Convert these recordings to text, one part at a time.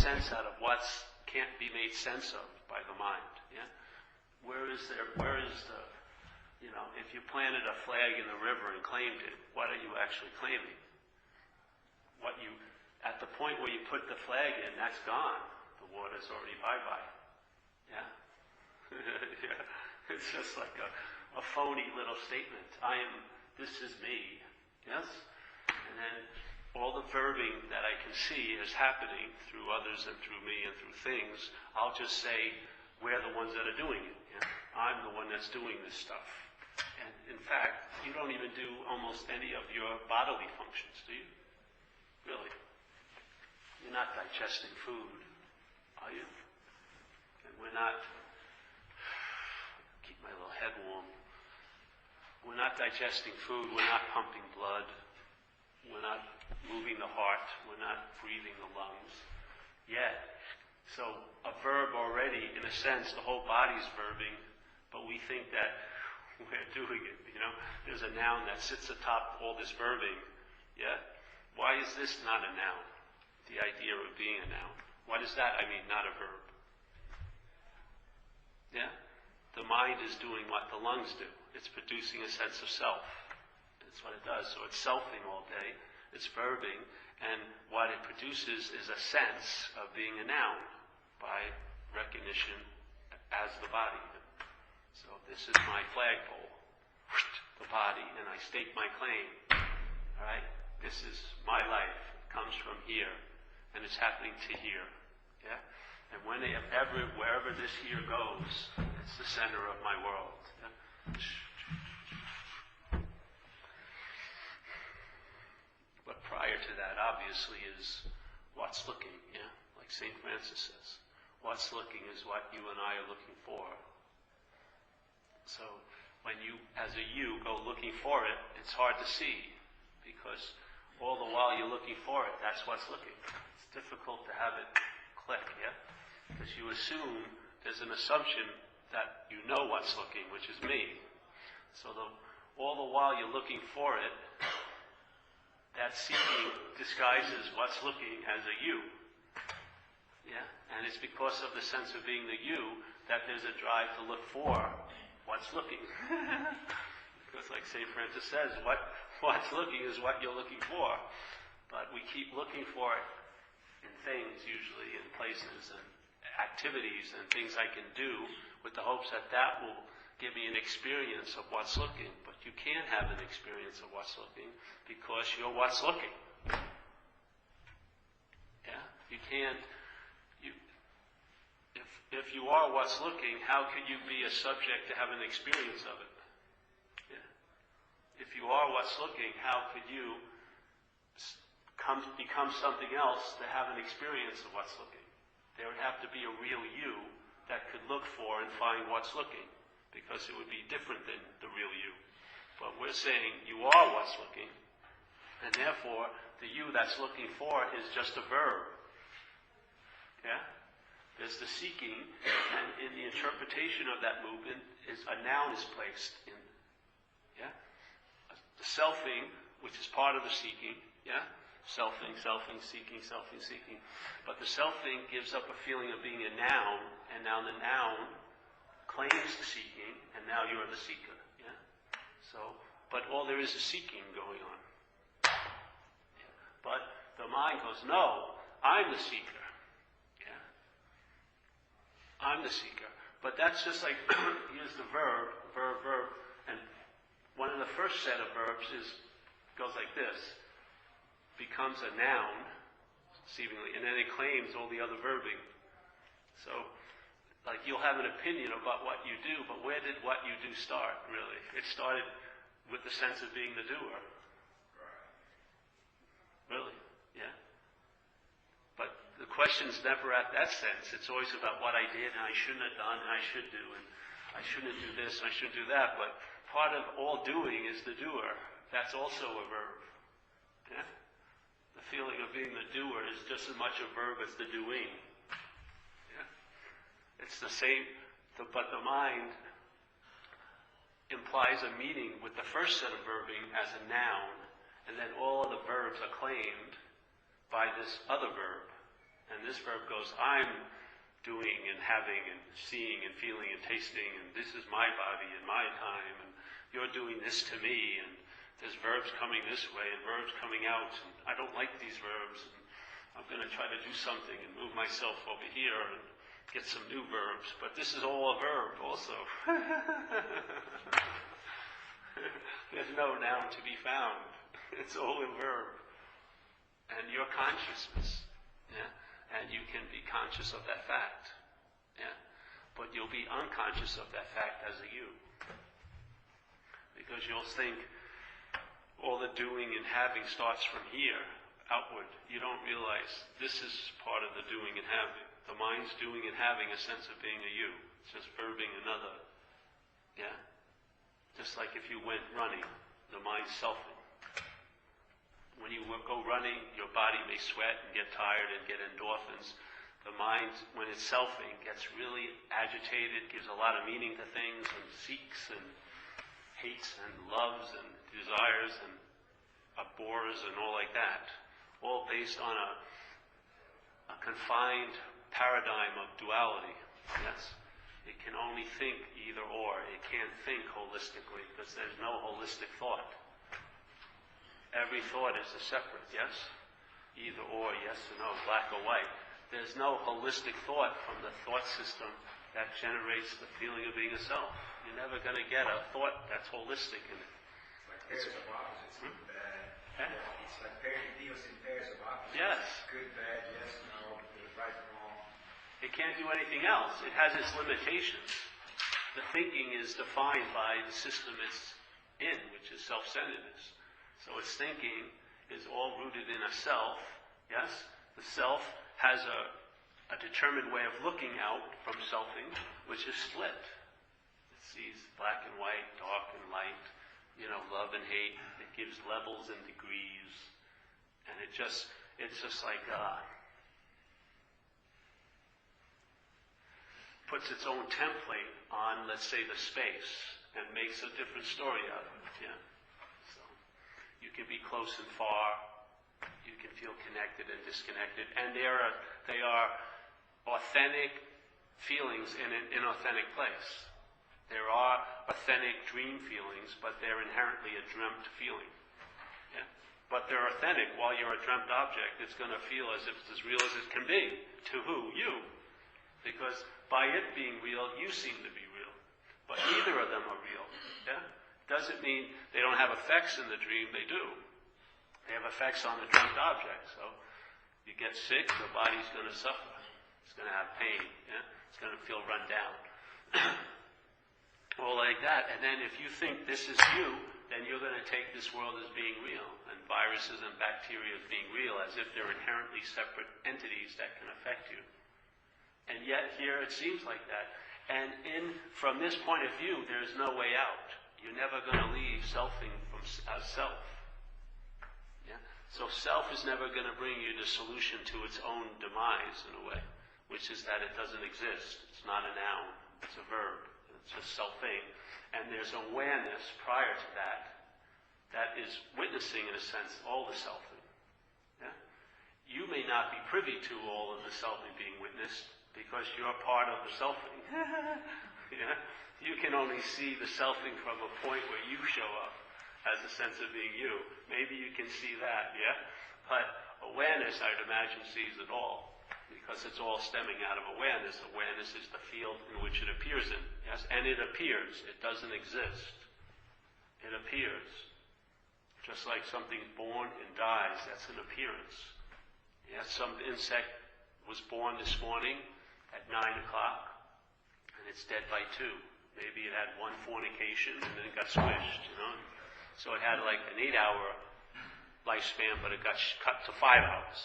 sense out of what can't be made sense of by the mind. Yeah? Where is the, if you planted a flag in the river and claimed it, what are you actually claiming? At the point where you put the flag in, that's gone. The water's already bye-bye. Yeah? Yeah. It's just like a phony little statement. This is me. Yes? And then all the verbing that I can see is happening through others and through me and through things. I'll just say, we're the ones that are doing it. Yeah? I'm the one that's doing this stuff. And in fact, you don't even do almost any of your bodily functions, do you? Really? You're not digesting food, are you? And we're not, keep my little head warm, we're not digesting food, we're not pumping blood, we're not moving the heart, we're not breathing the lungs yet. So a verb already, in a sense, the whole body's verbing, but we think that we're doing it, There's a noun that sits atop all this verbing, yeah? Why is this not a noun? The idea of being a noun. What is that? Not a verb. Yeah? The mind is doing what the lungs do. It's producing a sense of self. That's what it does. So it's selfing all day. It's verbing. And what it produces is a sense of being a noun by recognition as the body. So this is my flagpole, the body, and I state my claim. All right? This is my life. It comes from here. And it's happening to here. Yeah? And wherever this here goes, it's the center of my world. Yeah? But prior to that, obviously, is what's looking. Yeah? Like St. Francis says. What's looking is what you and I are looking for. So when you, as a you, go looking for it, it's hard to see. Because all the while you're looking for it, that's what's looking. It's difficult to have it click, yeah? Because you assume, there's an assumption that you know what's looking, which is me. So all the while you're looking for it, that seeking disguises what's looking as a you. Yeah? And it's because of the sense of being the you that there's a drive to look for what's looking. Because like St. Francis says, what's looking is what you're looking for. But we keep looking for it in things, usually, in places and activities and things I can do with the hopes that that will give me an experience of what's looking. But you can't have an experience of what's looking because you're what's looking. Yeah? You can't. If you are what's looking, how can you be a subject to have an experience of it? Yeah. If you are what's looking, how could you become something else to have an experience of what's looking? There would have to be a real you that could look for and find what's looking, because it would be different than the real you. But we're saying you are what's looking, and therefore the you that's looking for is just a verb. Yeah? There's the seeking, and in the interpretation of that movement is a noun is placed in. Yeah? The selfing, which is part of the seeking, yeah? Selfing, seeking, seeking. But the selfing gives up a feeling of being a noun, and now the noun claims the seeking, and now you're the seeker. Yeah? So, but all there is seeking going on. Yeah? But the mind goes, no, I'm the seeker. Yeah? I'm the seeker. But that's just like, here's the verb, and one of the first set of verbs goes like this. Becomes a noun, seemingly, and then it claims all the other verbing. So, like, you'll have an opinion about what you do, but where did what you do start, really? It started with the sense of being the doer. Really, yeah? But the question's never at that sense. It's always about what I did, and I shouldn't have done, and I should do, and I shouldn't do this, and I shouldn't do that. But part of all doing is the doer. That's also a verb. Yeah? The feeling of being the doer is just as much a verb as the doing. Yeah? It's the same, but the mind implies a meaning with the first set of verbing as a noun, and then all the verbs are claimed by this other verb. And this verb goes, I'm doing and having and seeing and feeling and tasting, and this is my body and my time, and you're doing this to me, and there's verbs coming this way and verbs coming out, and I don't like these verbs, and I'm going to try to do something and move myself over here and get some new verbs, but this is all a verb also. There's no noun to be found. It's all a verb. And your consciousness, yeah? And you can be conscious of that fact, yeah? But you'll be unconscious of that fact as a you. Because you'll think all the doing and having starts from here, outward. You don't realize this is part of the doing and having. The mind's doing and having a sense of being a you. It's just verbing another, yeah? Just like if you went running, the mind's selfing. When you go running, your body may sweat and get tired and get endorphins. The mind, when it's selfing, gets really agitated, gives a lot of meaning to things, and seeks and hates and loves and desires and abhors and all like that. All based on a confined paradigm of duality. Yes? It can only think either or. It can't think holistically because there's no holistic thought. Every thought is a separate, yes? Either or, yes or no, black or white. There's no holistic thought from the thought system that generates the feeling of being a self. You're never going to get a thought that's holistic in it. It's like pairs of opposites, good, bad. Yeah. It's like deals in pairs of opposites. Yes. Good, bad, yes, no, right, wrong. It can't do anything else. It has its limitations. The thinking is defined by the system it's in, which is self-centeredness. So its thinking is all rooted in a self, yes? The self has a determined way of looking out from selfing, which is split. It sees black and white, dark and light, love and hate. It gives levels and degrees. And it's just like, puts its own template on, let's say, the space, and makes a different story out of it, yeah? You can be close and far. You can feel connected and disconnected. And they are authentic feelings in an inauthentic place. There are authentic dream feelings, but they're inherently a dreamt feeling. Yeah? But they're authentic. While you're a dreamt object, it's going to feel as if it's as real as it can be. To who? You. Because by it being real, you seem to be real. But neither of them are real. Yeah? Doesn't mean they don't have effects in the dream. They do. They have effects on the dreamt object. So you get sick, the body's going to suffer. It's going to have pain. Yeah? It's going to feel run down. All like that. And then if you think this is you, then you're going to take this world as being real, and viruses and bacteria as being real, as if they're inherently separate entities that can affect you. And yet here it seems like that. And from this point of view, there's no way out. You're never going to leave selfing as self. Yeah? So self is never going to bring you the solution to its own demise, in a way, which is that it doesn't exist. It's not a noun. It's a verb. It's just selfing. And there's awareness prior to that is witnessing, in a sense, all the selfing. Yeah? You may not be privy to all of the selfing being witnessed because you're part of the selfing. Yeah? You can only see the selfing from a point where you show up as a sense of being you. Maybe you can see that, yeah? But awareness, I'd imagine, sees it all, because it's all stemming out of awareness. Awareness is the field in which it appears in, yes? And it appears. It doesn't exist. It appears. Just like something's born and dies, that's an appearance. Yes, some insect was born this morning at 9 o'clock, and it's dead by 2. Maybe it had one fornication and then it got squished, So it had like an 8-hour lifespan, but it got cut to 5 hours.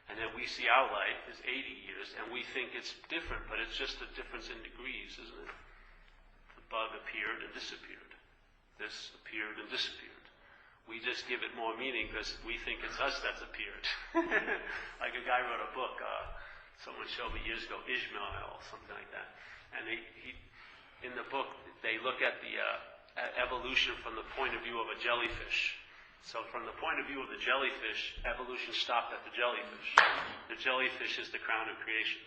And then we see our life is 80 years, and we think it's different, but it's just a difference in degrees, isn't it? The bug appeared and disappeared. This appeared and disappeared. We just give it more meaning because we think it's us that's appeared. Like a guy wrote a book, someone showed me years ago, Ishmael, something like that. And he in the book, they look at the evolution from the point of view of a jellyfish. So from the point of view of the jellyfish, evolution stopped at the jellyfish. The jellyfish is the crown of creation.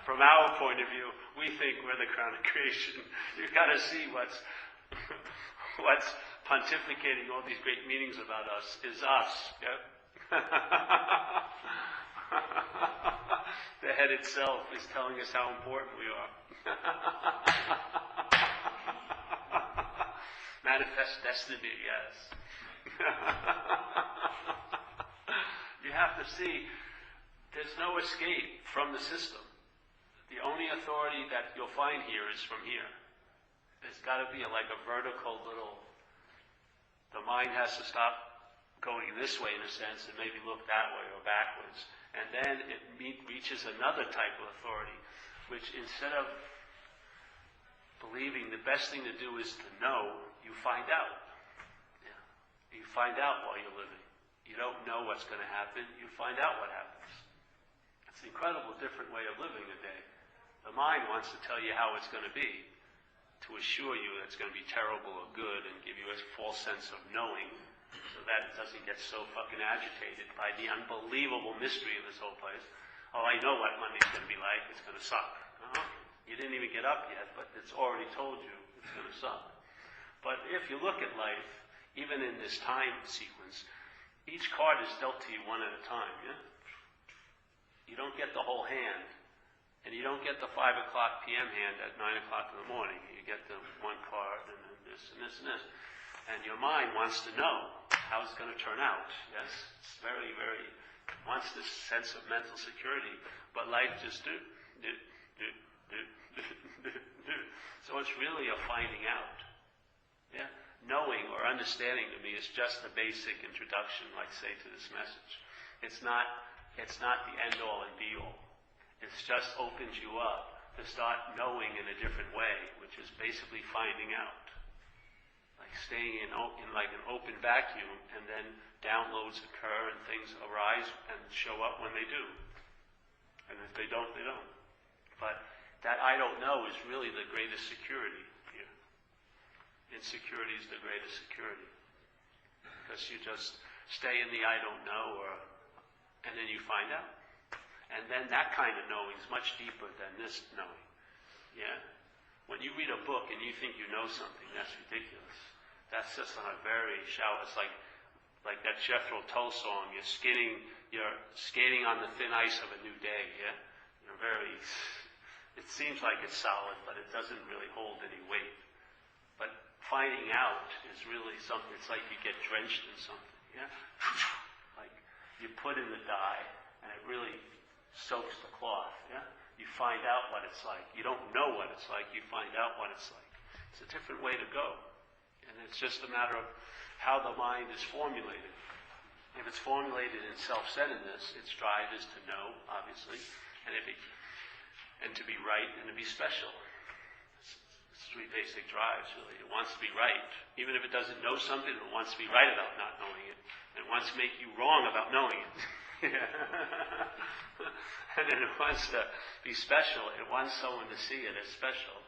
From our point of view, we think we're the crown of creation. You've got to see what's pontificating all these great meanings about us is us. Yeah? The head itself is telling us how important we are. Manifest destiny, yes. You have to see, there's no escape from the system. The only authority that you'll find here is from here. There's got to be like a vertical little, the mind has to stop going this way in a sense and maybe look that way or backwards. And then it reaches another type of authority, which instead of believing, the best thing to do is to know, you find out. Yeah. You find out while you're living. You don't know what's going to happen, you find out what happens. It's an incredible different way of living today. The mind wants to tell you how it's going to be, to assure you that it's going to be terrible or good and give you a false sense of knowing, so that it doesn't get so fucking agitated by the unbelievable mystery of this whole place. Oh, I know what Monday's going to be like, it's going to suck. You didn't even get up yet, but it's already told you it's going to suck. But if you look at life, even in this time sequence, each card is dealt to you one at a time, yeah? You don't get the whole hand, and you don't get the 5 o'clock p.m. hand at 9 o'clock in the morning. You get the one card, and then this, and this, and this. And your mind wants to know how it's going to turn out, yes? It's very, very, wants this sense of mental security, but life just do. So it's really a finding out. Yeah? Knowing or understanding to me is just the basic introduction, like say, to this message. It's not the end all and be all. It just opens you up to start knowing in a different way, which is basically finding out. Like staying in like an open vacuum, and then downloads occur and things arise and show up when they do. And if they don't, they don't. But that I don't know is really the greatest security here. Insecurity is the greatest security. Because you just stay in the I don't know, and then you find out. And then that kind of knowing is much deeper than this knowing. Yeah? When you read a book and you think you know something, that's ridiculous. That's just on a very shallow, it's like that Jethro Tull song, you're skating on the thin ice of a new day, yeah? It seems like it's solid, but it doesn't really hold any weight. But finding out is really something, it's like you get drenched in something, yeah? Like you put in the dye, and it really soaks the cloth, yeah? You find out what it's like. You don't know what it's like, you find out what it's like. It's a different way to go. And it's just a matter of how the mind is formulated. If it's formulated in self-centeredness, its drive is to know, obviously, and to be right and to be special. It's three basic drives, really. It wants to be right. Even if it doesn't know something, it wants to be right about not knowing it. It wants to make you wrong about knowing it. And then it wants to be special. It wants someone to see it as special.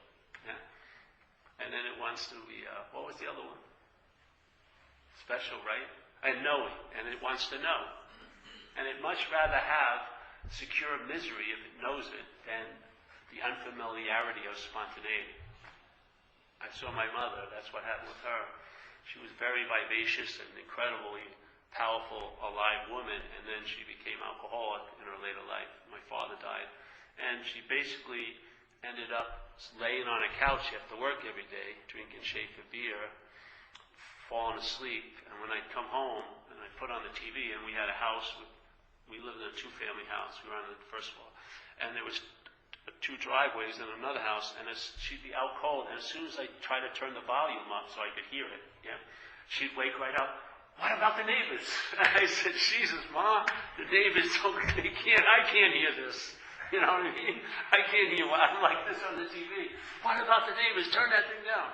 Yeah? And then it wants to be, what was the other one? Special, right? And knowing. And it wants to know. And it'd much rather have secure misery if it knows it than the unfamiliarity of spontaneity. I saw my mother, that's what happened with her. She was very vivacious and incredibly powerful, alive woman, and then she became alcoholic in her later life. My father died. And she basically ended up laying on a couch after work every day, drinking Schaefer beer, falling asleep. And when I'd come home, and I'd put on the TV, and we had a house, we lived in a two-family house, we were on the first floor, and there was two driveways and another house, and she'd be out cold, and as soon as I try to turn the volume up so I could hear it, yeah, she'd wake right up. What about the neighbors? I said, Jesus, Mom, the neighbors I can't hear this. You know what I mean? I can't hear I'm like this on the TV. What about the neighbors? Turn that thing down.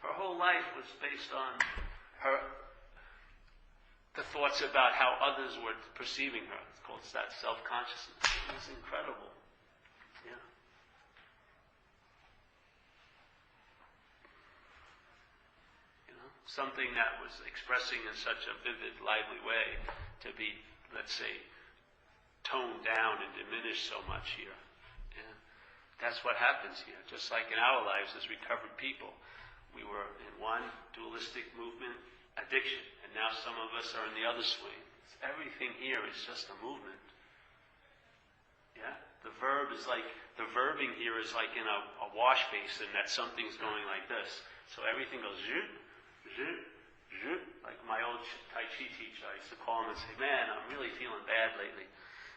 Her whole life was based on the thoughts about how others were perceiving her. It's called that self-consciousness. It was incredible. Yeah. You know? something that was expressing in such a vivid, lively way to be, let's say, toned down and diminished so much here. Yeah. That's what happens here. Just like in our lives as recovered people, we were in one dualistic movement, addiction, and now some of us are in the other swing. Everything here is just a movement. Yeah? The verbing here is like in a wash basin that something's going like this. So everything goes zhoot, zhoot, zhoot. Like my old Tai Chi teacher, I used to call him and say, man, I'm really feeling bad lately.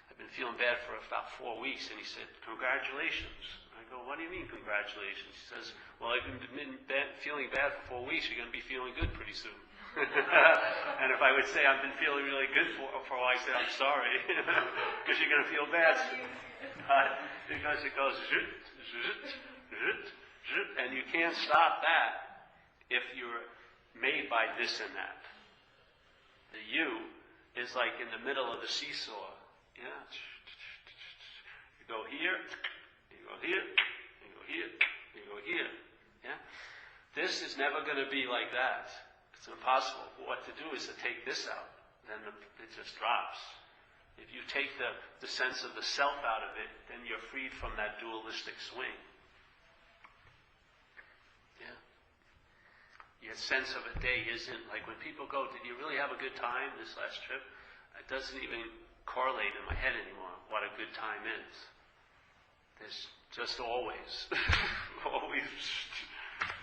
I've been feeling bad for about 4 weeks. And he said, congratulations. I go, what do you mean congratulations? He says, well, I've been feeling bad for 4 weeks. You're going to be feeling good pretty soon. And if I would say I've been feeling really good for a while, I say I'm sorry, because you're going to feel bad. Because it goes zhoot, zhoot, zhoot, zhoot, and you can't stop that if you're made by this and that. The you is like in the middle of the seesaw. Yeah, you go here, you go here, you go here, you go here. Yeah, this is never going to be like that. It's impossible. What to do is to take this out. Then it just drops. If you take the sense of the self out of it, then you're freed from that dualistic swing. Yeah. Your sense of a day isn't like when people go, did you really have a good time this last trip? It doesn't even correlate in my head anymore what a good time is. There's just always, always.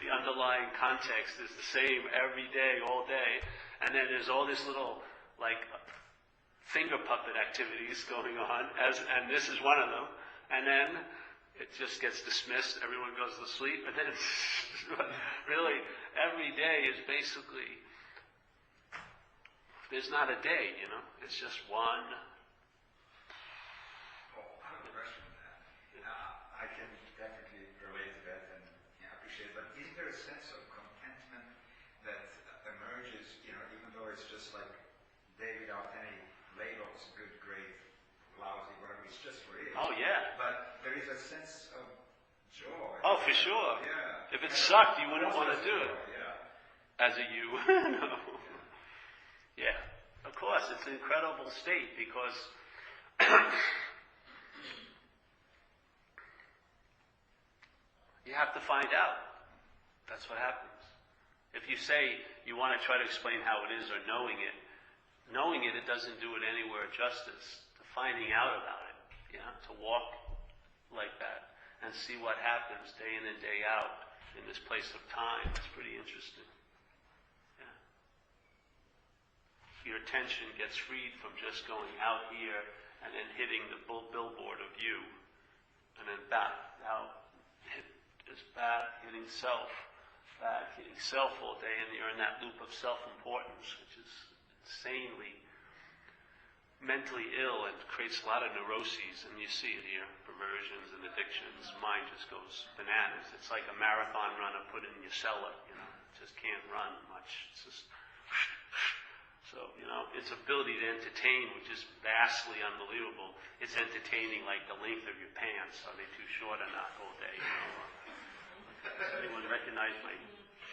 The underlying context is the same every day, all day. And then there's all this little, like, finger puppet activities going on, and this is one of them. And then it just gets dismissed, everyone goes to sleep, and then it's really, every day is basically, there's not a day, you know? It's just one. Well, I have a question on that. I can definitely relate to that and appreciate it, but isn't there a sense of contentment that emerges, even though it's just like day without any labels, good, great, lousy, whatever, it's just for it. Oh, yeah. But there is a sense of joy. Oh, for sure. Yeah. If it sucked, you wouldn't want to do it. Yeah. As a you. No. Yeah. Of course, it's an incredible state because you have to find out. That's what happens. If you say you want to try to explain how it is or knowing it, it doesn't do it anywhere justice. To finding out about it, to walk like that and see what happens day in and day out in this place of time, it's pretty interesting. Yeah. Your attention gets freed from just going out here and then hitting the billboard of you, and then back out, back, hitting self, back, hitting self all day, and you're in that loop of self-importance, which is insanely mentally ill and creates a lot of neuroses, and you see it here, perversions and addictions. Mind just goes bananas. It's like a marathon runner put in your cellar, just can't run much. It's just so, its ability to entertain, which is vastly unbelievable. It's entertaining like the length of your pants. Are they too short or not all day? Does anyone recognize my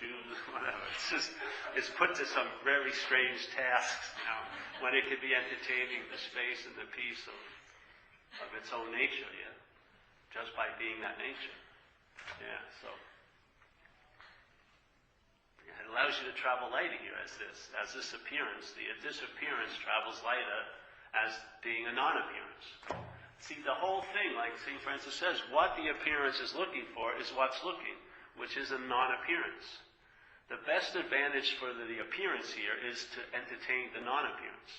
shoes? Whatever. It's put to some very strange tasks now, when it could be entertaining the space and the peace of its own nature, just by being that nature. So it allows you to travel lighter here as this appearance. This appearance travels lighter as being a non-appearance. See, the whole thing, like St. Francis says, what the appearance is looking for is what's looking, which is a non-appearance. The best advantage for the appearance here is to entertain the non-appearance.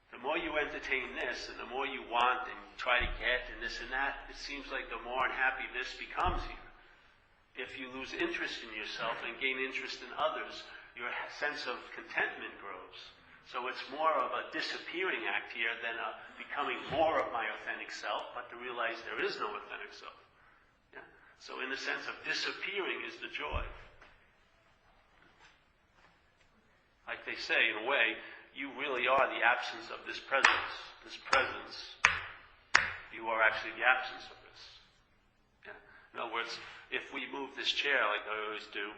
The more you entertain this, and the more you want and try to get and this and that, it seems like the more unhappy this becomes here. If you lose interest in yourself and gain interest in others, your sense of contentment grows. So it's more of a disappearing act here than a becoming more of my authentic self, but to realize there is no authentic self. So in the sense of disappearing is the joy. Like they say, in a way, you really are the absence of this presence. This presence, you are actually the absence of this. In other words, if we move this chair like I always do,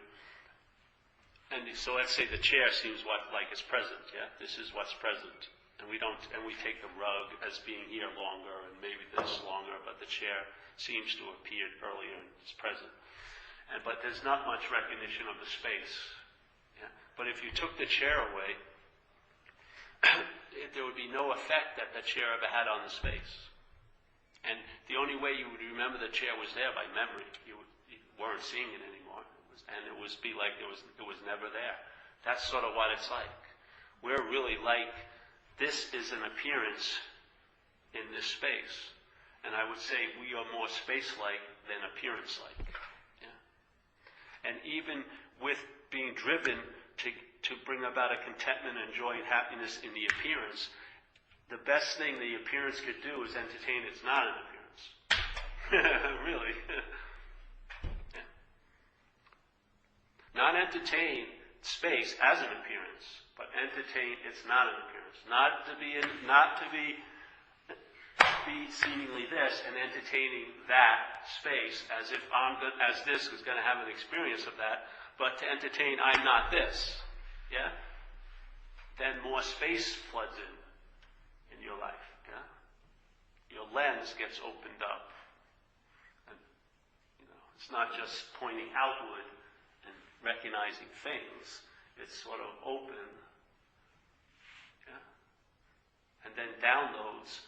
And so let's say the chair seems like it's present, yeah? This is what's present. And we take the rug as being here longer, and maybe this longer, but the chair seems to have appeared earlier and is present. But there's not much recognition of the space. Yeah? But if you took the chair away, there would be no effect that the chair ever had on the space. And the only way you would remember the chair was there by memory. You weren't seeing it anymore. It would be like it was never there. That's sort of what it's like. We're really like, this is an appearance in this space. And I would say we are more space-like than appearance-like. Yeah? And even with being driven to bring about a contentment and joy and happiness in the appearance, the best thing the appearance could do is entertain. It's not an appearance. Really. Yeah. Not entertain space as an appearance, but entertain it's not an appearance. Not to be seemingly this and entertaining that space as if as this is going to have an experience of that, but to entertain I'm not this. Yeah? Then more space floods in your life. Yeah? Your lens gets opened up. And, it's not just pointing outward and recognizing things. It's sort of open. Yeah? And then downloads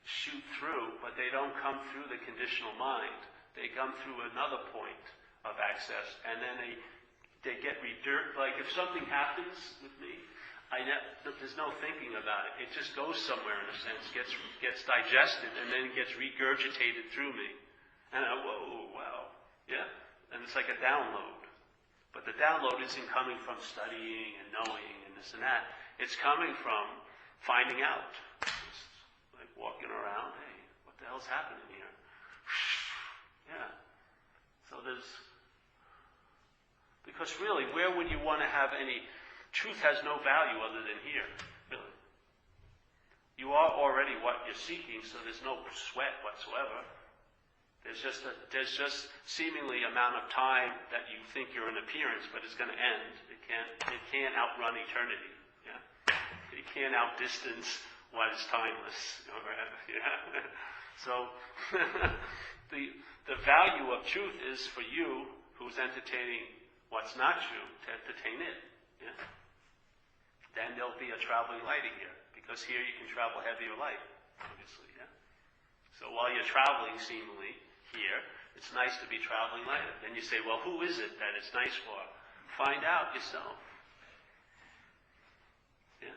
shoot through, but they don't come through the conditional mind. They come through another point of access, and then they get like if something happens with me, there's no thinking about it. It just goes somewhere in a sense, gets digested, and then gets regurgitated through me. And whoa, wow, yeah? And it's like a download. But the download isn't coming from studying and knowing and this and that. It's coming from finding out. It's like walking around, hey, what the hell's happening here? Yeah. So because really, where would you want to have any... Truth has no value other than here, really. You are already what you're seeking, so there's no sweat whatsoever. There's just seemingly amount of time that you think you're an appearance, but it's going to end. It can't outrun eternity. Yeah? It can't outdistance what is timeless. Yeah? So the value of truth is for you, who's entertaining what's not true, to entertain it. Yeah? Then there'll be a traveling light here, because here you can travel heavier light, obviously. Yeah? So while you're traveling seemingly here, it's nice to be traveling lighter. Then you say, well, who is it that it's nice for? Find out yourself. Yeah?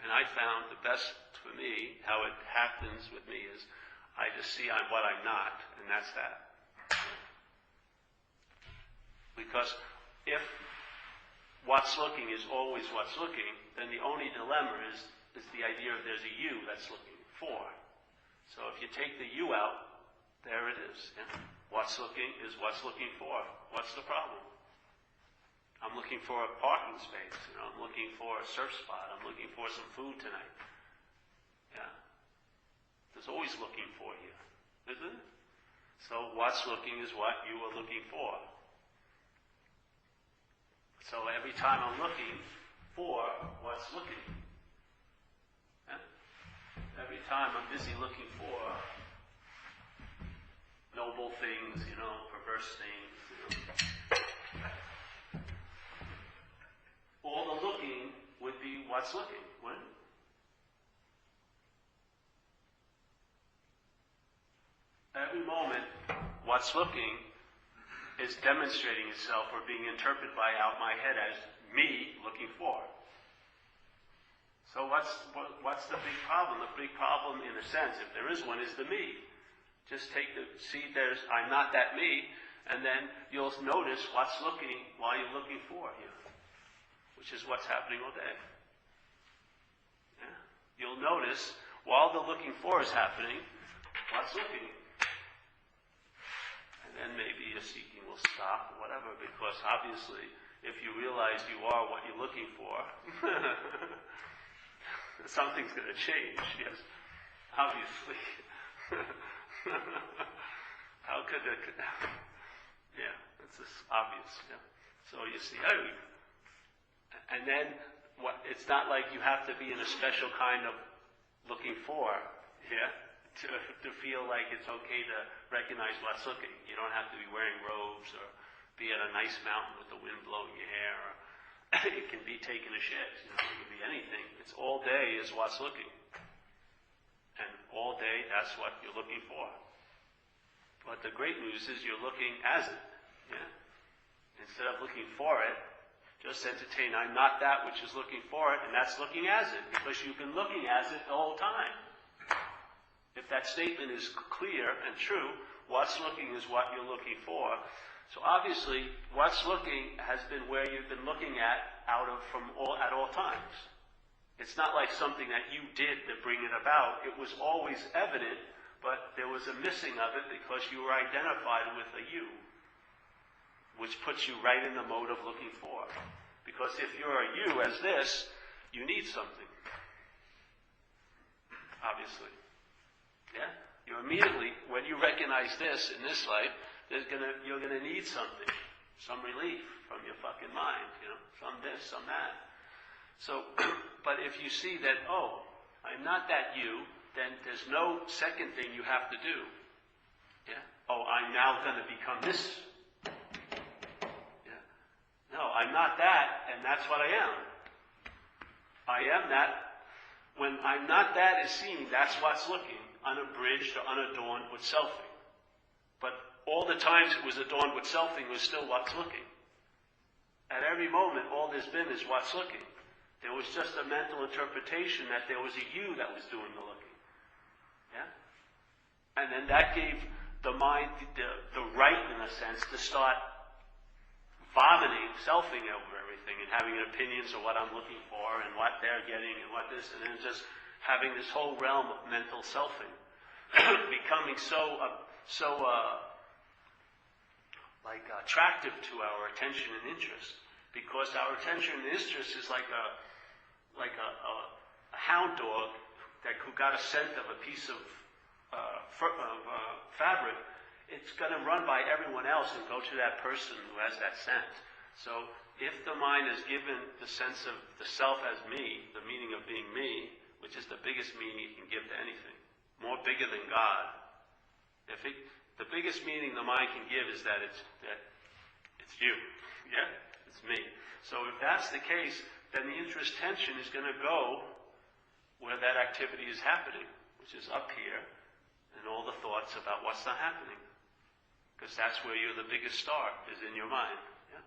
And I found the best for me, how it happens with me is, I just see what I'm not, and that's that. Because if what's looking is always what's looking, then the only dilemma is the idea of there's a you that's looking for. So if you take the you out, there it is. Yeah? What's looking is what's looking for. What's the problem? I'm looking for a parking space. I'm looking for a surf spot. I'm looking for some food tonight. Yeah. There's always looking for here, isn't it? So what's looking is what you are looking for. So every time I'm looking for what's looking. Yeah? Every time I'm busy looking for noble things, perverse things, All the looking would be what's looking, wouldn't it? Every moment, what's looking is demonstrating itself or being interpreted out my head as me looking for. So what's the big problem? The big problem, in a sense, if there is one, is the me. Just I'm not that me, and then you'll notice what's looking while you're looking for you, which is what's happening all day. Yeah? You'll notice while the looking for is happening, what's looking. And maybe your seeking will stop, or whatever, because obviously, if you realize you are what you're looking for, something's going to change, yes, obviously. How could it? Yeah, it's just obvious. Yeah. So you see, oh, and then it's not like you have to be in a special kind of looking for, yeah, to feel like it's okay to recognize what's looking. You don't have to be wearing robes or be at a nice mountain with the wind blowing your hair. Or it can be taking a shit. You know, it can be anything. It's all day is what's looking, and all day that's what you're looking for. But the great news is you're looking as it. Yeah. Instead of looking for it, just entertain, I'm not that which is looking for it, and that's looking as it, because you've been looking as it the whole time. If that statement is clear and true, what's looking is what you're looking for. So obviously, what's looking has been where you've been looking at at all times. It's not like something that you did to bring it about. It was always evident, but there was a missing of it because you were identified with a you, which puts you right in the mode of looking for. Because if you're a you as this, you need something. Obviously. Yeah? You immediately, when you recognize this in this life, you're gonna need something. Some relief from your fucking mind, you know, some this, some that. So, but if you see that, oh, I'm not that you, then there's no second thing you have to do. Yeah? Oh, I'm now gonna become this. Yeah? No, I'm not that, and that's what I am. I am that. When I'm not that is seen, that's what's looking, unabridged or unadorned with selfing. But all the times it was adorned with selfing was still what's looking. At every moment, all there's been is what's looking. There was just a mental interpretation that there was a you that was doing the looking. Yeah? And then that gave the mind the right, in a sense, to start vomiting, selfing over everything and having opinions of what I'm looking for and what they're getting and what this, and then just having this whole realm of mental selfing becoming so attractive to our attention and interest, because our attention and interest is like a hound dog who got a scent of a piece of fabric. It's going to run by everyone else and go to that person who has that scent. So if the mind is given the sense of the self as me, the meaning of being me, which is the biggest meaning you can give to anything, more bigger than God, the biggest meaning the mind can give is that it's you. Yeah? It's me. So if that's the case, then the interest tension is going to go where that activity is happening, which is up here, and all the thoughts about what's not happening. Because that's where you're the biggest star, is in your mind. Yeah?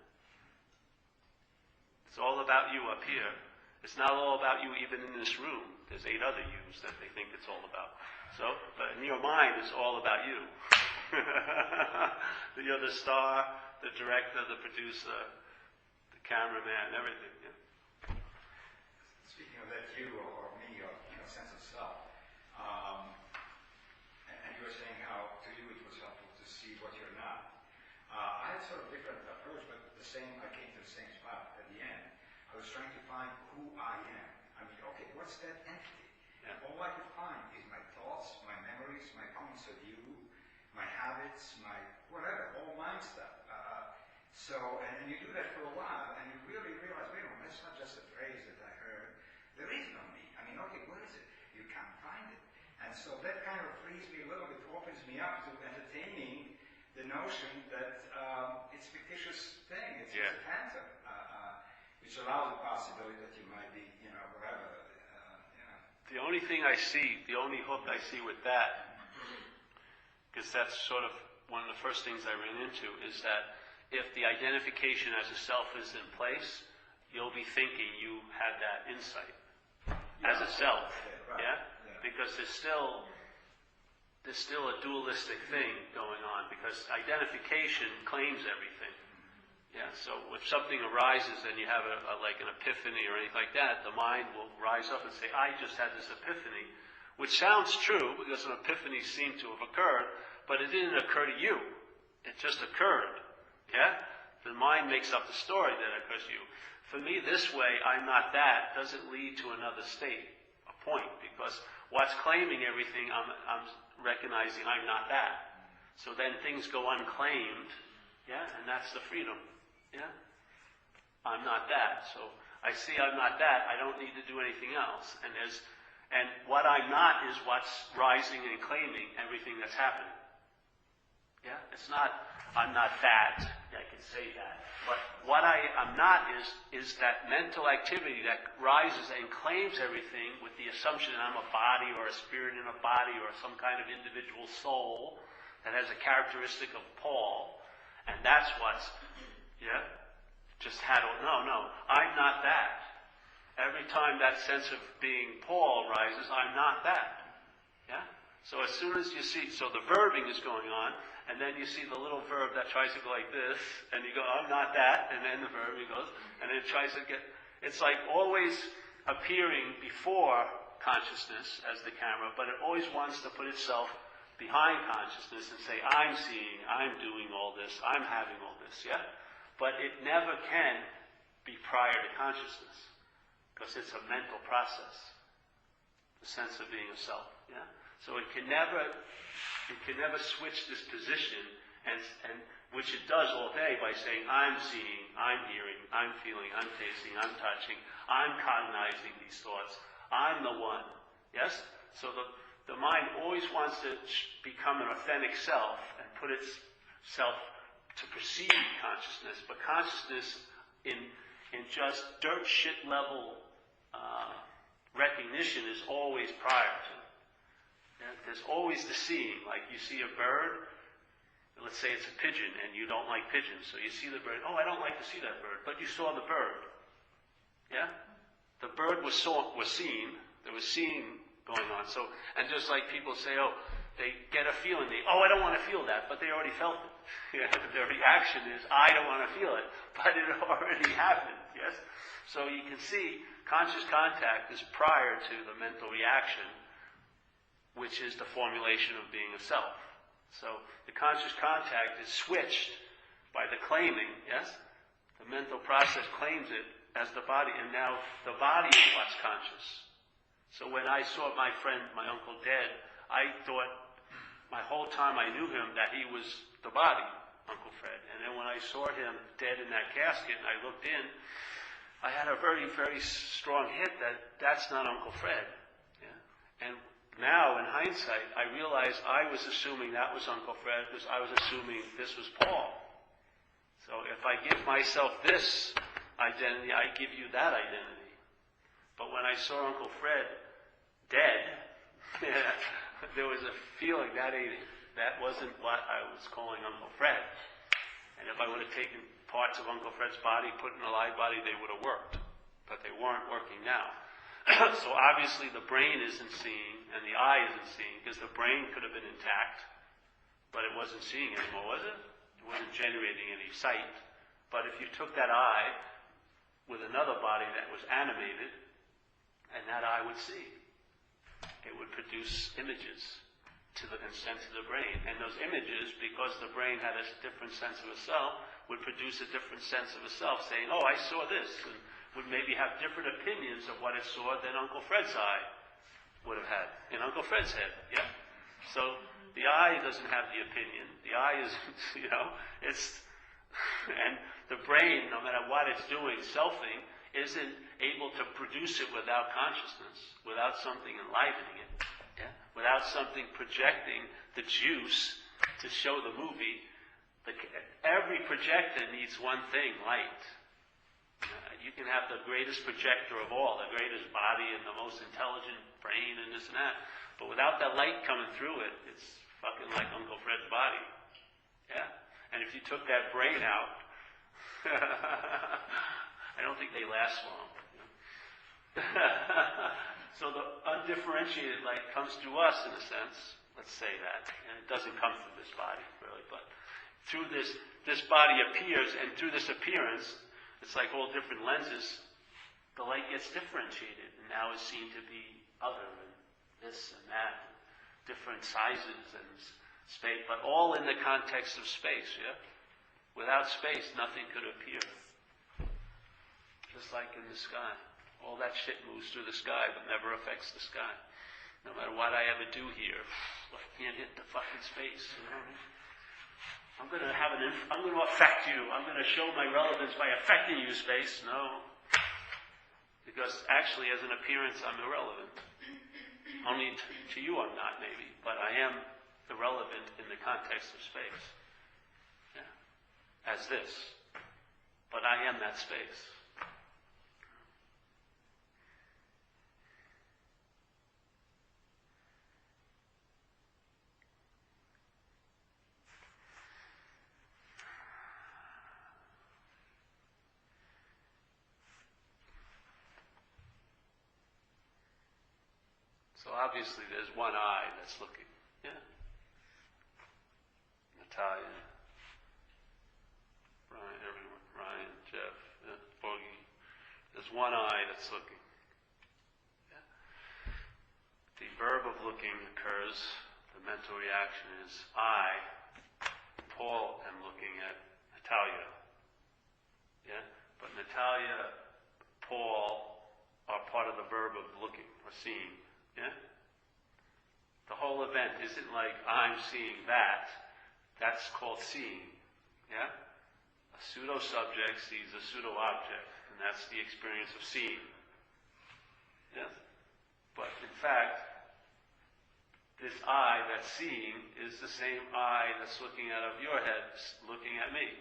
It's all about you up here. It's not all about you even in this room. There's 8 other yous that they think it's all about. So, but in your mind, it's all about you. You're the star, the director, the producer, the cameraman, everything. Yeah? Speaking of that you or me or sense of self, and you were saying how to you it was helpful to see what you're not. I had sort of different approach, but I came to the same spot at the end. I was trying to find who I am. I mean, okay, what's that entity? Yeah. All I could find is my thoughts, my memories, my points of view, my habits, my whatever, all mind stuff. And you do that for a while, and you really realize, wait a minute, that's not just a phrase that I heard. There is no me. I mean, okay, where is it? You can't find it. And so that kind of frees me a little bit, opens me up to entertaining the notion that it's a fictitious thing. It's just a phantom, which allows the possibility that you might be, whatever. The only thing I see, the only hook I see with that, because that's sort of one of the first things I ran into, is that if the identification as a self is in place, you'll be thinking you had that insight as a self. Yeah? Because there's still a dualistic thing going on, because identification claims everything. Yeah, so if something arises and you have like an epiphany or anything like that, the mind will rise up and say, I just had this epiphany, which sounds true because an epiphany seemed to have occurred, but it didn't occur to you. It just occurred. Yeah? The mind makes up the story that occurs to you. For me, this way, I'm not that, doesn't lead to another state, a point, because what's claiming everything, I'm recognizing I'm not that. So then things go unclaimed, Yeah, and that's the freedom. Yeah? I'm not that. So I see I'm not that. I don't need to do anything else. And what I'm not is what's rising and claiming everything that's happening. Yeah? It's not, I'm not that. I can say that. But what I am not is that mental activity that rises and claims everything with the assumption that I'm a body or a spirit in a body or some kind of individual soul that has a characteristic of Paul. And that's what's, yeah? No, I'm not that. Every time that sense of being Paul rises, I'm not that. Yeah? So as soon as you see, so the verbing is going on, and then you see the little verb that tries to go like this, and you go, I'm not that, and then the verb goes, and it tries to get, it's like always appearing before consciousness as the camera, but it always wants to put itself behind consciousness and say, I'm seeing, I'm doing all this, I'm having all this, yeah? But it never can be prior to consciousness, because it's a mental process, the sense of being a self, yeah? So it can never switch this position, and which it does all day by saying, I'm seeing, I'm hearing, I'm feeling, I'm tasting, I'm touching, I'm cognizing these thoughts, I'm the one, yes? So the mind always wants to become an authentic self and put itself to perceive consciousness, but consciousness in just dirt shit level recognition is always prior to. Yeah? There's always the seeing. Like you see a bird, let's say it's a pigeon, and you don't like pigeons, so you see the bird. Oh, I don't like to see that bird, but you saw the bird. Yeah, the bird was seen. There was seeing going on. So, and just like people say, oh, they get a feeling. I don't want to feel that, but they already felt it. Yeah, their reaction is, I don't want to feel it, but it already happened. Yes. So you can see conscious contact is prior to the mental reaction, which is the formulation of being a self. So the conscious contact is switched by the claiming, yes? The mental process claims it as the body, and now the body is what's conscious. So when I saw my friend, my uncle, dead, I thought my whole time I knew him that he was the body, Uncle Fred. And then when I saw him dead in that casket and I looked in, I had a very, very strong hit that that's not Uncle Fred. Yeah? And now, in hindsight, I realize I was assuming that was Uncle Fred because I was assuming this was Paul. So if I give myself this identity, I give you that identity. But when I saw Uncle Fred dead, there was a feeling that wasn't what I was calling Uncle Fred. And if I would have taken parts of Uncle Fred's body, put in a live body, they would have worked. But they weren't working now. So obviously the brain isn't seeing and the eye isn't seeing because the brain could have been intact, but it wasn't seeing anymore, was it? It wasn't generating any sight. But if you took that eye with another body that was animated, and that eye would see, it would produce images and send to the brain. And those images, because the brain had a different sense of itself, would produce a different sense of itself, saying, oh, I saw this, and would maybe have different opinions of what it saw than Uncle Fred's eye would have had in Uncle Fred's head. Yeah? So the eye doesn't have the opinion. The eye is, and the brain, no matter what it's doing, selfing, isn't able to produce it without consciousness, without something enlivening it, yeah? Without something projecting the juice to show the movie. Every projector needs one thing, light. You can have the greatest projector of all, the greatest body and the most intelligent brain and this and that, but without that light coming through it, it's fucking like Uncle Fred's body. Yeah? And if you took that brain out, I don't think they last long. So the undifferentiated light comes through us in a sense, let's say that, and it doesn't come through this body really, but through this body appears, and through this appearance, it's like all different lenses, the light gets differentiated and now is seen to be other and this and that, different sizes and space, but all in the context of space, yeah? Without space, nothing could appear. Just like in the sky. All that shit moves through the sky but never affects the sky. No matter what I ever do here, I can't hit the fucking space, you know what I mean? I'm going to affect you. I'm going to show my relevance by affecting you, space. No. Because actually, as an appearance, I'm irrelevant. Only to you I'm not, maybe. But I am irrelevant in the context of space. Yeah. As this. But I am that space. So obviously there's one eye that's looking. Yeah. Natalia, Ryan, everyone, Ryan, Jeff, Boogie. There's one eye that's looking. Yeah. The verb of looking occurs. The mental reaction is I, Paul, am looking at Natalia. Yeah. But Natalia, Paul are part of the verb of looking or seeing. Yeah? The whole event isn't like I'm seeing that. That's called seeing. Yeah? A pseudo-subject sees a pseudo-object, and that's the experience of seeing. Yeah? But in fact, this I that's seeing is the same I that's looking out of your head, looking at me.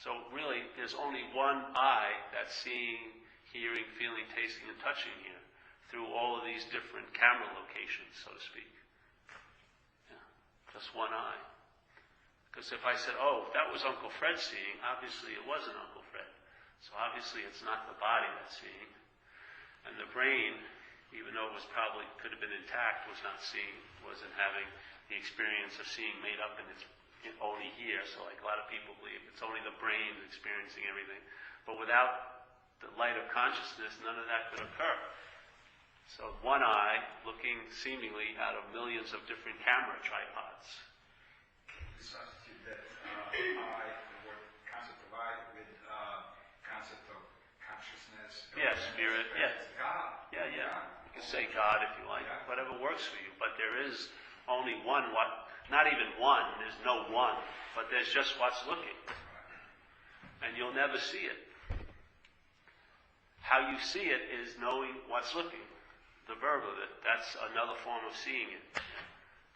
So really, there's only one I that's seeing, hearing, feeling, tasting, and touching here, through all of these different camera locations, so to speak. Yeah. Just one eye. Because if I said, oh, that was Uncle Fred seeing, obviously it wasn't Uncle Fred. So obviously it's not the body that's seeing. And the brain, even though it was probably, could have been intact, was not seeing, wasn't having the experience of seeing made up in its only here. So like a lot of people believe it's only the brain experiencing everything. But without the light of consciousness, none of that could occur. So one eye looking seemingly out of millions of different camera tripods. Can you substitute that I, the word concept of I, with concept of consciousness? Yeah, spirit. Yeah. God. Yeah. God. You can say God if you like, whatever works for you. But there is only one. Not even one. There's no one. But there's just what's looking, and you'll never see it. How you see it is knowing what's looking. The verb of it, that's another form of seeing it.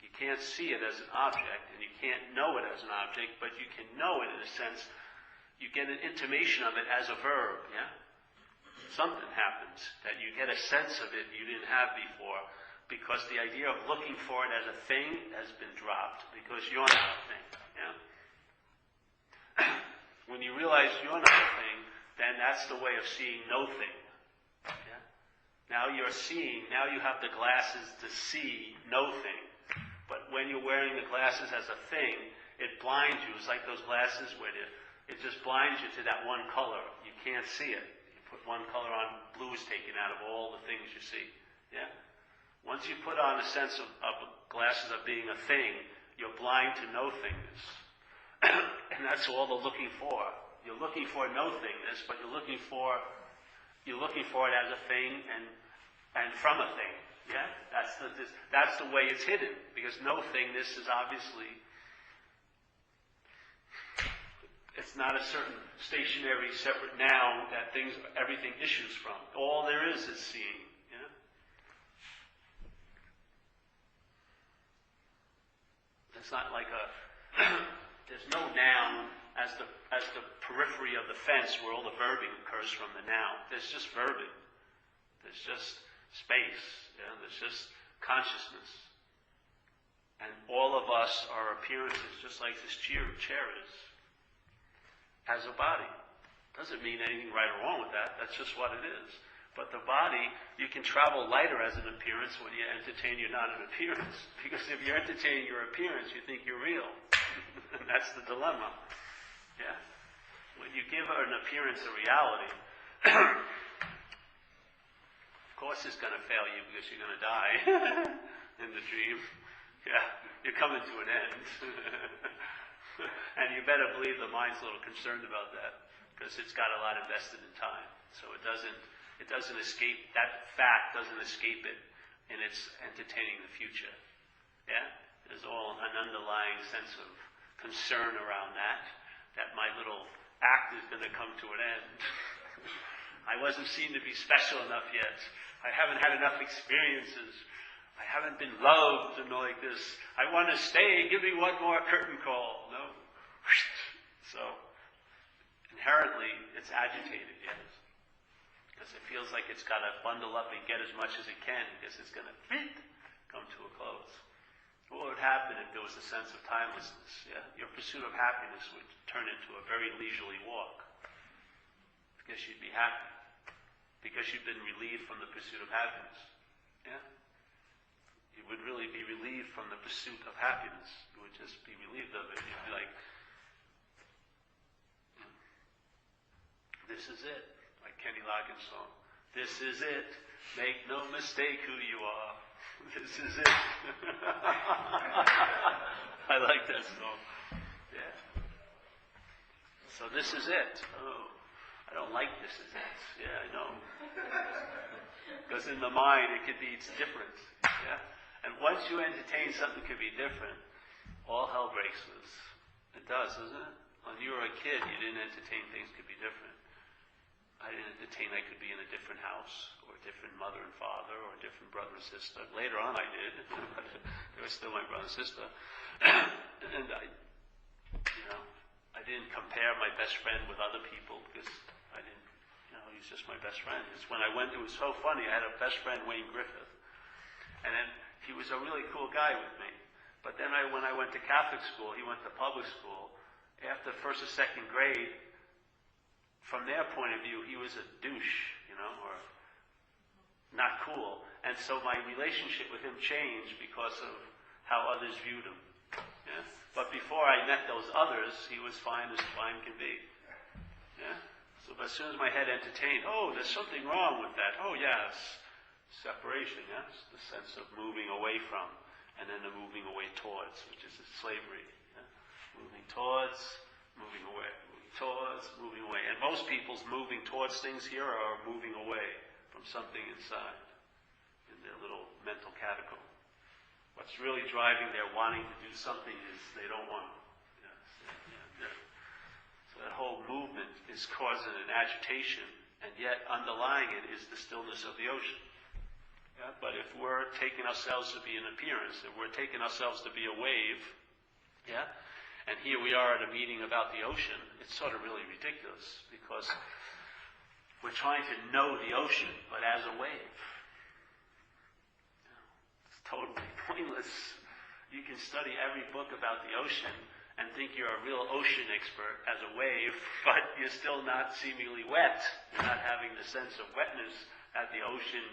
You can't see it as an object, and you can't know it as an object, but you can know it in a sense. You get an intimation of it as a verb, yeah? Something happens that you get a sense of it you didn't have before, because the idea of looking for it as a thing has been dropped, because you're not a thing, yeah? When you realize you're not a thing, then that's the way of seeing no thing. Now you're seeing, now you have the glasses to see no thing. But when you're wearing the glasses as a thing, it blinds you. It's like those glasses where it just blinds you to that one color. You can't see it. You put one color on, blue is taken out of all the things you see. Yeah? Once you put on a sense of glasses of being a thing, you're blind to no thingness. And that's all the looking for. You're looking for no thingness, but you're looking for it as a thing and from a thing. Yeah? That's the way it's hidden. Because no thingness is obviously, it's not a certain stationary, separate noun that everything issues from. All there is seeing. Yeah? It's not like there's no noun as the periphery of the fence where all the verbing occurs from the noun. There's just verbing. There's just space. Yeah? There's just consciousness. And all of us are appearances, just like this chair is, as a body. Doesn't mean anything right or wrong with that. That's just what it is. But the body, you can travel lighter as an appearance when you entertain you're not an appearance. Because if you're entertaining your appearance, you think you're real. And that's the dilemma. Yeah? When you give an appearance a reality, of course it's going to fail you because you're going to die in the dream. Yeah, you're coming to an end. And you better believe the mind's a little concerned about that because it's got a lot invested in time. So it doesn't escape, that fact doesn't escape it in its entertaining the future. Yeah? There's all an underlying sense of concern around that my little act is going to come to an end. I wasn't seen to be special enough yet. I haven't had enough experiences. I haven't been loved and like this. I want to stay. Give me one more curtain call. No. So, inherently, it's agitated, yes. Because it feels like it's got to bundle up and get as much as it can because it's going to come to a close. What would happen if there was a sense of timelessness? Yeah? Your pursuit of happiness would turn into a very leisurely walk. Because you'd be happy. Because you've been relieved from the pursuit of happiness. Yeah? You would really be relieved from the pursuit of happiness. You would just be relieved of it. You'd be like, this is it. Like Kenny Loggins' song. This is it. Make no mistake who you are. This is it. I like that song. Yeah. So this is it. Oh, I don't like this is it. Yeah, I know. Because in the mind, it could be, it's different. Yeah. And once you entertain something could be different, all hell breaks loose. It does, doesn't it? When you were a kid, you didn't entertain things could be different. I didn't entertain I could be in a different house, or a different mother and father, or a different brother and sister. Later on I did, but they were still my brother and sister. And I didn't compare my best friend with other people, because I didn't, he's just my best friend. It's when I went, it was so funny, I had a best friend, Wayne Griffith, and then he was a really cool guy with me. But then when I went to Catholic school, he went to public school. After first or second grade, from their point of view, he was a douche, or not cool. And so my relationship with him changed because of how others viewed him. Yeah? But before I met those others, he was fine as fine can be. Yeah? So as soon as my head entertained, oh, there's something wrong with that. Oh, yes. Separation, yes? The sense of moving away from, and then the moving away towards, which is slavery. Yeah? Moving towards, moving away. Towards, moving away. And most people's moving towards things here are moving away from something inside, in their little mental catacomb. What's really driving their wanting to do something is they don't want to. Yes, yeah. So that whole movement is causing an agitation, and yet underlying it is the stillness of the ocean. Yeah? But if we're taking ourselves to be an appearance, if we're taking ourselves to be a wave, yeah, and here we are at a meeting about the ocean, it's sort of really ridiculous because we're trying to know the ocean, but as a wave. It's totally pointless. You can study every book about the ocean and think you're a real ocean expert as a wave, but you're still not seemingly wet. You're not having the sense of wetness that the ocean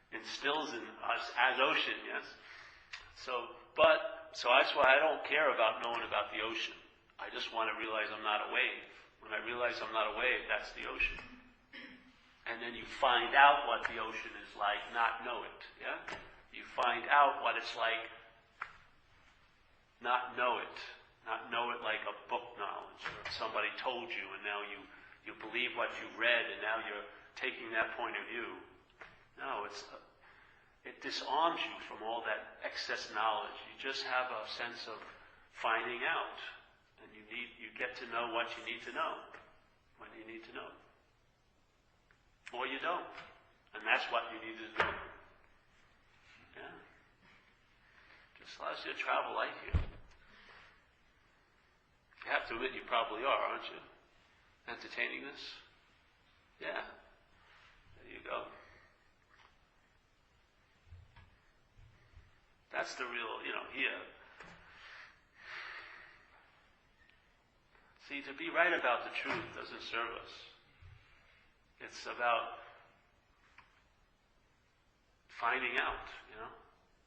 instills in us as ocean, yes? So that's why I don't care about knowing about the ocean. I just want to realize I'm not a wave. When I realize I'm not a wave, that's the ocean. And then you find out what the ocean is like, not know it. Yeah? You find out what it's like, not know it. Not know it like a book knowledge, or somebody told you and now you believe what you read and now you're taking that point of view. No, it disarms you from all that excess knowledge. You just have a sense of finding out. And you get to know what you need to know when you need to know. Or you don't. And that's what you need to do. Yeah. Just allows you to travel light here. You have to admit you probably are, aren't you? Entertaining this? Yeah. There you go. That's the real, here. See, to be right about the truth doesn't serve us. It's about finding out,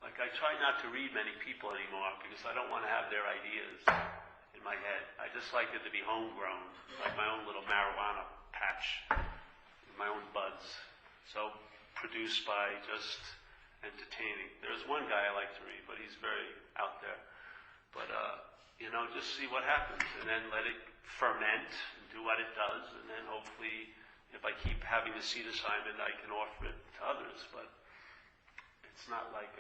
Like I try not to read many people anymore because I don't want to have their ideas in my head. I just like it to be homegrown, like my own little marijuana patch, my own buds. So produced by just entertaining. There's one guy I like to read, but he's very out there. But, just see what happens, and then let it ferment and do what it does, and then hopefully, if I keep having the seed assignment, I can offer it to others. But it's not like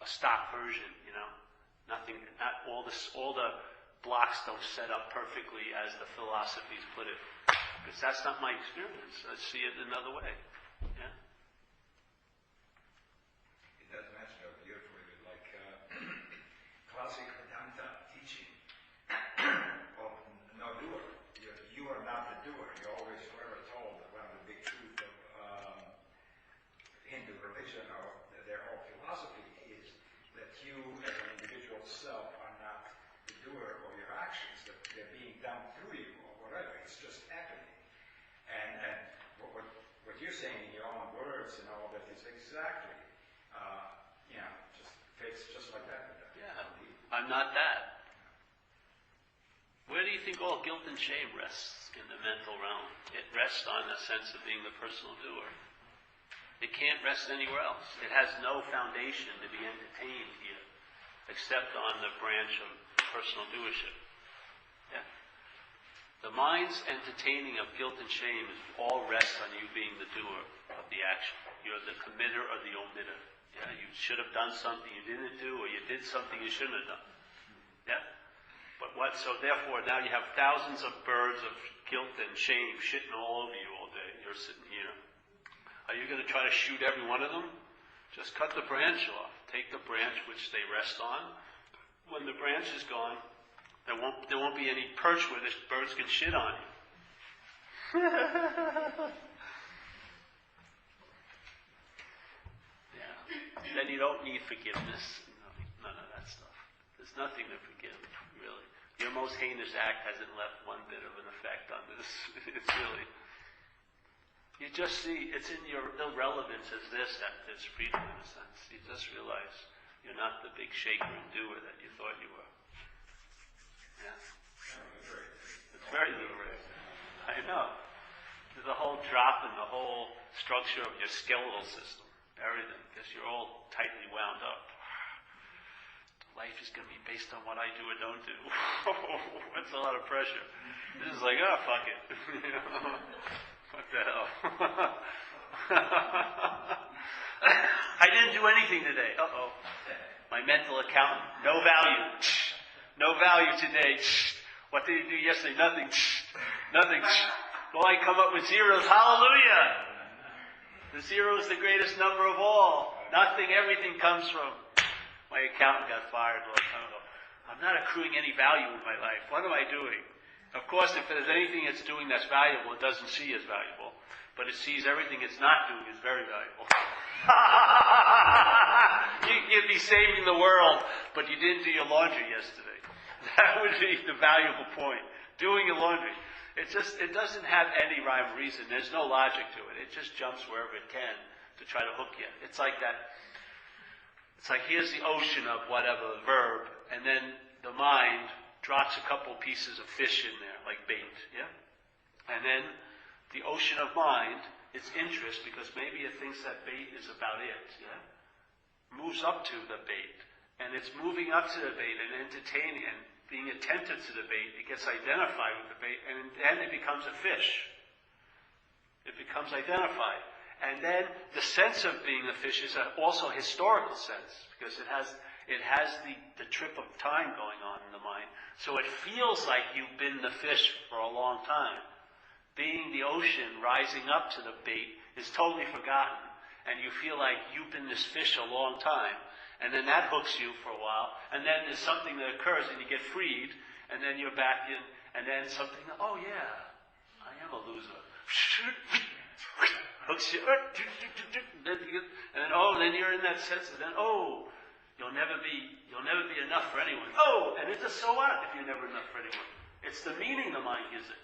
a stock version, you know. Nothing, not all the blocks don't set up perfectly as the philosophies put it. Because that's not my experience. I see it another way. Yeah. It does match up beautifully with like classic Vedanta teaching of no doer. You are not the doer. You're always forever told that one of the big truths of Hindu religion or their whole philosophy is that you as an individual self are not the doer of your actions, that they're being done through you or whatever. It's just happening. And what you're saying in your own words and all that is exactly, just fits just like that. Yeah, I'm not that. Where do you think all guilt and shame rests in the mental realm? It rests on a sense of being the personal doer. It can't rest anywhere else. It has no foundation to be entertained here, except on the branch of personal doership. Yeah? The mind's entertaining of guilt and shame is all rests on you being the doer of the action. You're the committer or the omitter. Yeah? You should have done something you didn't do, or you did something you shouldn't have done. Yeah? So therefore, now you have thousands of birds of guilt and shame shitting all over you all day. You're sitting here. Are you going to try to shoot every one of them? Just cut the branch off. Take the branch which they rest on. When the branch is gone, there won't be any perch where the birds can shit on you. Yeah. Then you don't need forgiveness. None of that stuff. There's nothing to forgive, really. Your most heinous act hasn't left one bit of an effect on this. It's really... You just see, it's in your irrelevance as this, that there's freedom in a sense. You just realize you're not the big shaker and doer that you thought you were. Yeah. It's very liberating. I know. There's a whole drop in the whole structure of your skeletal system, everything, because you're all tightly wound up. Life is going to be based on what I do or don't do. That's a lot of pressure. This is like, oh, fuck it. What the hell? I didn't do anything today. Uh-oh. My mental accountant. No value. No value today. What did he do yesterday? Nothing. Nothing. Well, I come up with zeros. Hallelujah. The zero is the greatest number of all. Nothing, everything comes from. My accountant got fired a long time ago. I'm not accruing any value in my life. What am I doing? Of course, if there's anything it's doing that's valuable, it doesn't see as valuable. But it sees everything it's not doing as very valuable. You'd be saving the world, but you didn't do your laundry yesterday. That would be the valuable point. Doing your laundry. It doesn't have any rhyme or reason. There's no logic to it. It just jumps wherever it can to try to hook you. It's like that. It's like here's the ocean of whatever verb, and then the mind drops a couple pieces of fish in there, like bait, yeah? And then the ocean of mind, its interest, because maybe it thinks that bait is about it, yeah? Moves up to the bait, and it's moving up to the bait and entertaining and being attentive to the bait. It gets identified with the bait, and then it becomes a fish. It becomes identified. And then the sense of being a fish is also a historical sense, because it has the trip of time going on in the mind. So it feels like you've been the fish for a long time. Being the ocean rising up to the bait is totally forgotten. And you feel like you've been this fish a long time. And then that hooks you for a while. And then there's something that occurs and you get freed. And then you're back in. And then something, oh yeah, I am a loser. Hooks you, and then you're in that sense, and then you'll never be enough for anyone. Oh, and it's a so what if you're never enough for anyone? It's the meaning the mind gives it.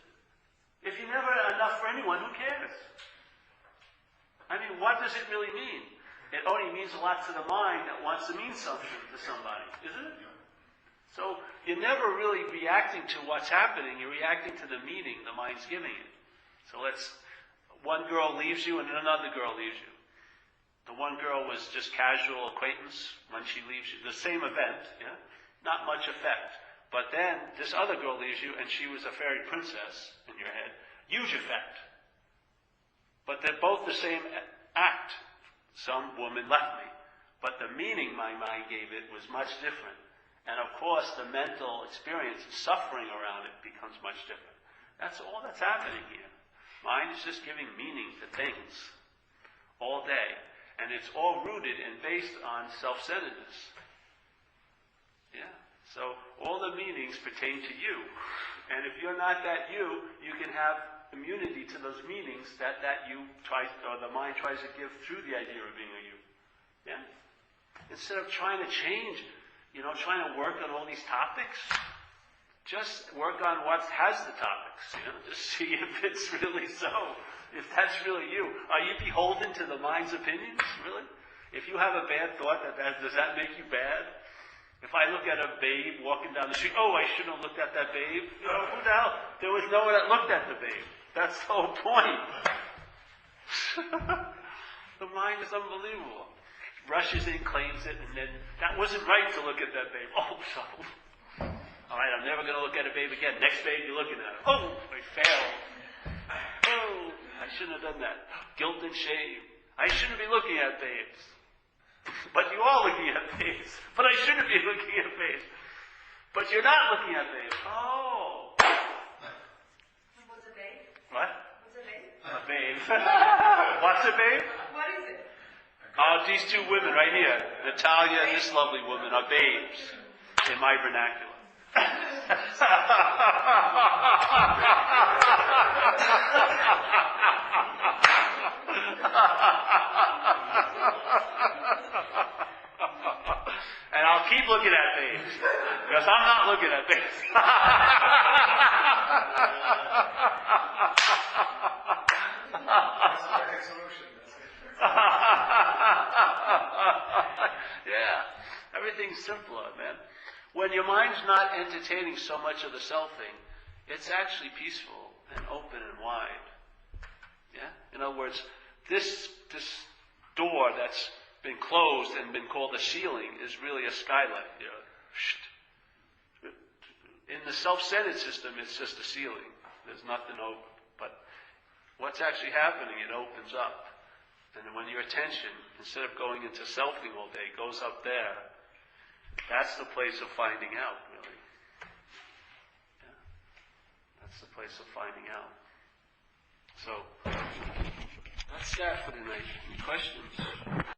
If you're never enough for anyone, who cares? I mean, what does it really mean? It only means a lot to the mind that wants to mean something to somebody, isn't it? So you're never really reacting to what's happening. You're reacting to the meaning the mind's giving it. So one girl leaves you and another girl leaves you. The one girl was just casual acquaintance when she leaves you. The same event, yeah? Not much effect. But then this other girl leaves you and she was a fairy princess in your head. Huge effect. But they're both the same act. Some woman left me. But the meaning my mind gave it was much different. And of course, the mental experience and suffering around it becomes much different. That's all that's happening here. Mind is just giving meaning to things all day. And it's all rooted and based on self-centeredness. Yeah. So all the meanings pertain to you. And if you're not that you can have immunity to those meanings that you tries, or the mind tries to give through the idea of being a you. Yeah? Instead of trying to change, trying to work on all these topics, just work on what has the topics, just see if it's really so. If that's really you. Are you beholden to the mind's opinions, really? If you have a bad thought, does that make you bad? If I look at a babe walking down the street, I shouldn't have looked at that babe. Who the hell? There was no one that looked at the babe. That's the whole point. The mind is unbelievable. Rushes in, claims it, and then, that wasn't right to look at that babe. All right, I'm never going to look at a babe again. Next babe, you're looking at it. I failed. I shouldn't have done that. Guilt and shame. I shouldn't be looking at babes. But you are looking at babes. But I shouldn't be looking at babes. But you're not looking at babes. What's a babe? What? What's a babe? A babe. What's a babe? What is it? These two women right here, Natalia and this lovely woman, are babes in my vernacular. And I'll keep looking at babes, because I'm not looking at babes. Yeah, everything's simpler, man. When your mind's not entertaining so much of the self thing, it's actually peaceful and open and wide. Yeah? In other words, this door that's been closed and been called a ceiling is really a skylight. In the self-centered system, it's just a ceiling. There's nothing open. But what's actually happening, it opens up. And when your attention, instead of going into selfing all day, goes up there, that's the place of finding out, really. Yeah. That's the place of finding out. So, that's that for tonight. Any questions?